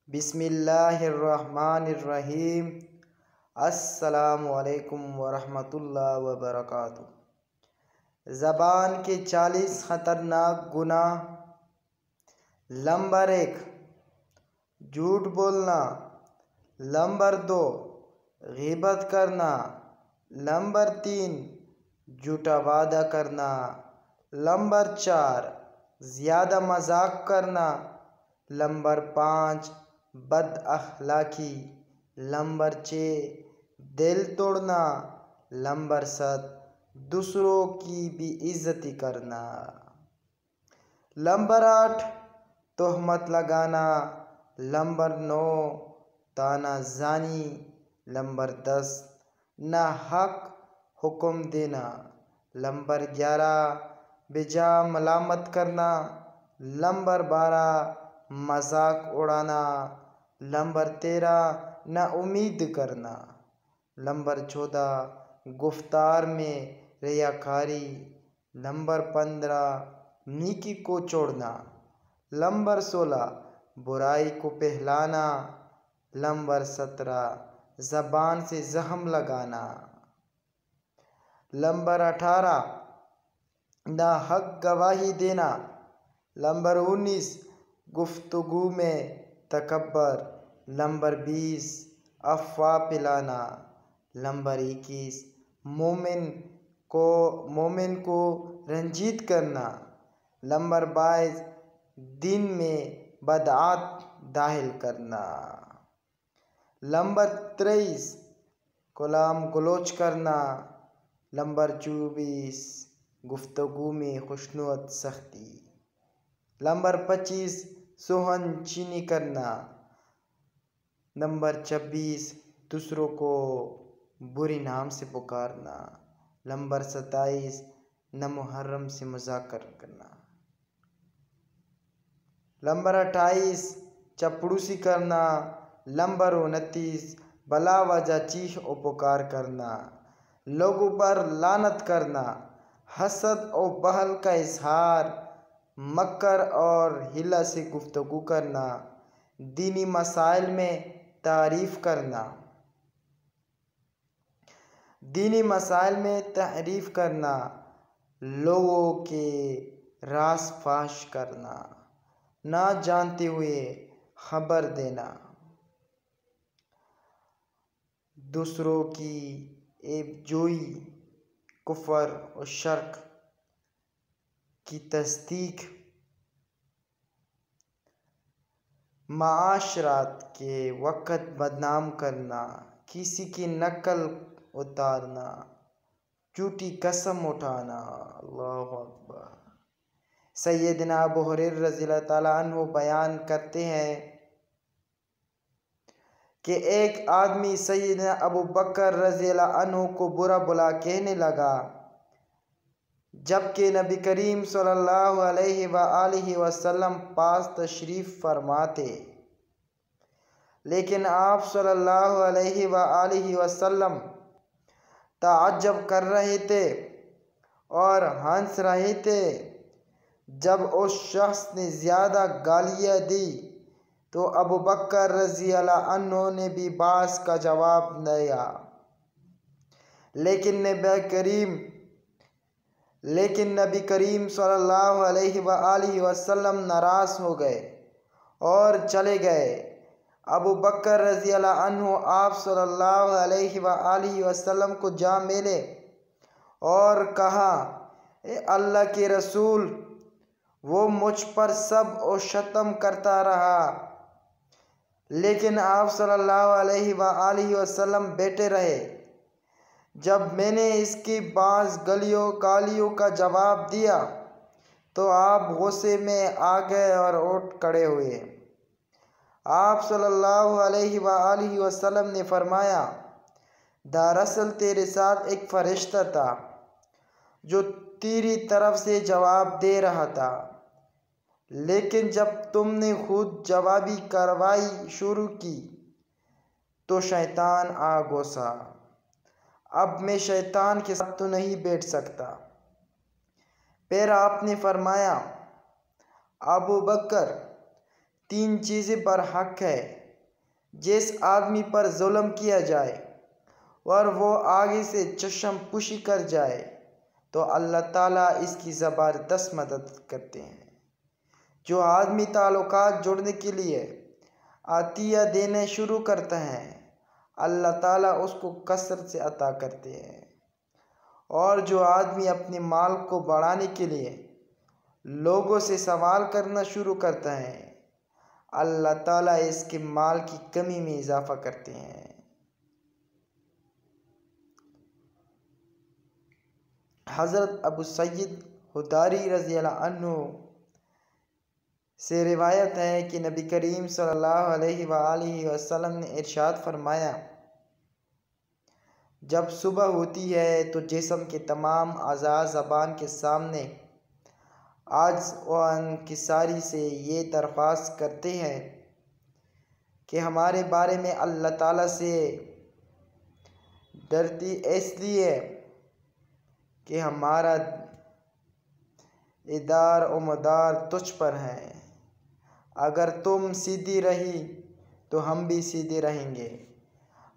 بسم اللہ الرحمن الرحیم۔ السلام علیکم ورحمۃ اللہ وبرکاتہ۔ زبان کے 40 خطرناک گناہ۔ نمبر 1، جھوٹ بولنا۔ نمبر 2، غیبت کرنا۔ نمبر 3، جھوٹا وعدہ کرنا۔ نمبر 4، زیادہ مذاق کرنا۔ نمبر 5، بد اخلاقی۔ نمبر 6، دل توڑنا۔ نمبر 7، دوسروں کی بے عزتی کرنا۔ نمبر 8، تہمت لگانا۔ نمبر 9، طعنہ زنی۔ نمبر 10، ناحق حکم دینا۔ نمبر 11، بجا ملامت کرنا۔ نمبر 12، مذاق اڑانا۔ نمبر 13، نا امید کرنا۔ نمبر 14، گفتار میں ریاکاری۔ نمبر 15، نیکی کو چھوڑنا۔ نمبر 16، برائی کو پھیلانا۔ نمبر 17، زبان سے زخم لگانا۔ نمبر 18، ناحق گواہی دینا۔ نمبر 19، گفتگو میں تکبر۔ نمبر 20، افواہ پھیلانا۔ نمبر 21، مومن کو رنجیت کرنا۔ نمبر 22، دین میں بدعت داخل کرنا۔ نمبر 23، کلام گلوچ کرنا۔ نمبر 24، گفتگو میں خشونت سختی۔ نمبر 25، صحن چینی کرنا۔ نمبر 26، دوسروں کو برے نام سے پکارنا۔ نمبر 27، نامحرم سے مذاق کرنا۔ نمبر 28، چاپلوسی کرنا۔ نمبر 29، بلا وجہ چیخ و پکار کرنا۔ لوگوں پر لعنت کرنا۔ حسد و بخل کا اظہار۔ مکر اور حیلہ سے گفتگو کرنا۔ دینی مسائل میں تعریف کرنا۔ لوگوں کے راز فاش کرنا۔ نہ جانتے ہوئے خبر دینا۔ دوسروں کی عیب جوئی۔ کفر و شرک کی تصدیق۔ معاشرت کے وقت بدنام کرنا۔ کسی کی نقل اتارنا۔ جھوٹی قسم اٹھانا۔ اللہ اکبر۔ سیدنا ابو ہریرہ رضی اللہ تعالیٰ عنہ بیان کرتے ہیں کہ ایک آدمی سیدنا ابو بکر رضی اللہ عنہ کو برا بھلا کہنے لگا، جبکہ نبی کریم صلی اللہ علیہ وآلہ وسلم پاس تشریف فرما تھے، لیکن آپ صلی اللہ علیہ وآلہ وسلم تعجب کر رہے تھے اور ہنس رہے تھے۔ جب اس شخص نے زیادہ گالیاں دی تو ابو بکر رضی اللہ عنہ نے بھی باس کا جواب دیا، لیکن نبی کریم صلی اللہ علیہ وآلہ وسلم ناراض ہو گئے اور چلے گئے۔ ابو بکر رضی اللہ عنہ آپ صلی اللہ علیہ وآلہ وسلم کو جا ملے اور کہا، اے اللہ کے رسول، وہ مجھ پر سب و شتم کرتا رہا، لیکن آپ صلی اللہ علیہ وآلہ وسلم بیٹھے رہے۔ جب میں نے اس کی بعض گالیوں کا جواب دیا تو آپ غصے میں آ گئے اور اٹھ کھڑے ہوئے۔ آپ صلی اللہ علیہ وآلہ وسلم نے فرمایا، دراصل تیرے ساتھ ایک فرشتہ تھا جو تیری طرف سے جواب دے رہا تھا، لیکن جب تم نے خود جوابی کارروائی شروع کی تو شیطان آ گھسا۔ اب میں شیطان کے ساتھ تو نہیں بیٹھ سکتا۔ پھر آپ نے فرمایا، ابو بکر، 3 چیزیں پر حق ہے۔ جس آدمی پر ظلم کیا جائے اور وہ آگے سے چشم پوشی کر جائے تو اللہ تعالیٰ اس کی زبردست مدد کرتے ہیں۔ جو آدمی تعلقات جوڑنے کے لیے عطیہ دینے شروع کرتا ہے اللہ تعالیٰ اس کو کثرت سے عطا کرتے ہیں، اور جو آدمی اپنے مال کو بڑھانے کے لیے لوگوں سے سوال کرنا شروع کرتا ہے اللہ تعالیٰ اس کے مال کی کمی میں اضافہ کرتے ہیں۔ حضرت ابو سعید خدری رضی اللہ عنہ سے روایت ہے کہ نبی کریم صلی اللہ علیہ وآلہ وسلم نے ارشاد فرمایا، جب صبح ہوتی ہے تو جسم کے تمام اعضاء زبان کے سامنے عاجز و انکساری سے یہ درخواست کرتے ہیں کہ ہمارے بارے میں اللہ تعالیٰ سے ڈرتی اس لیے کہ ہمارا ادار و مدار تجھ پر ہے، اگر تم سیدھی رہی تو ہم بھی سیدھے رہیں گے،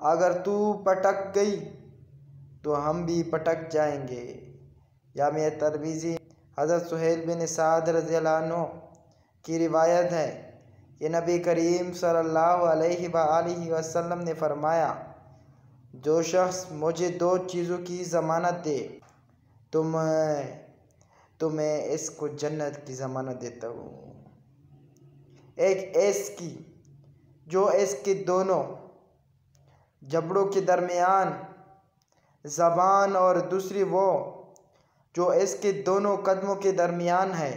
اگر تو پٹک گئی تو ہم بھی پٹک جائیں گے۔ جامع ترمذی۔ حضرت سہیل بن سعد رضی اللہ عنہ کی روایت ہے کہ نبی کریم صلی اللہ علیہ وآلہ وسلم نے فرمایا، جو شخص مجھے 2 چیزوں کی ضمانت دے تو میں اس کو جنت کی ضمانت دیتا ہوں۔ ایک اس کی جو اس کے دونوں جبڑوں کے درمیان زبان، اور دوسری وہ جو اس کے دونوں قدموں کے درمیان ہے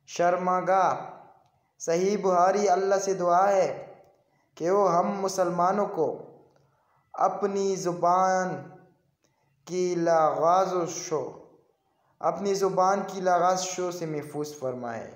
شرمگاہ۔ صحیح بخاری۔ اللہ سے دعا ہے کہ وہ ہم مسلمانوں کو اپنی زبان کی لغزشوں سے محفوظ فرمائے۔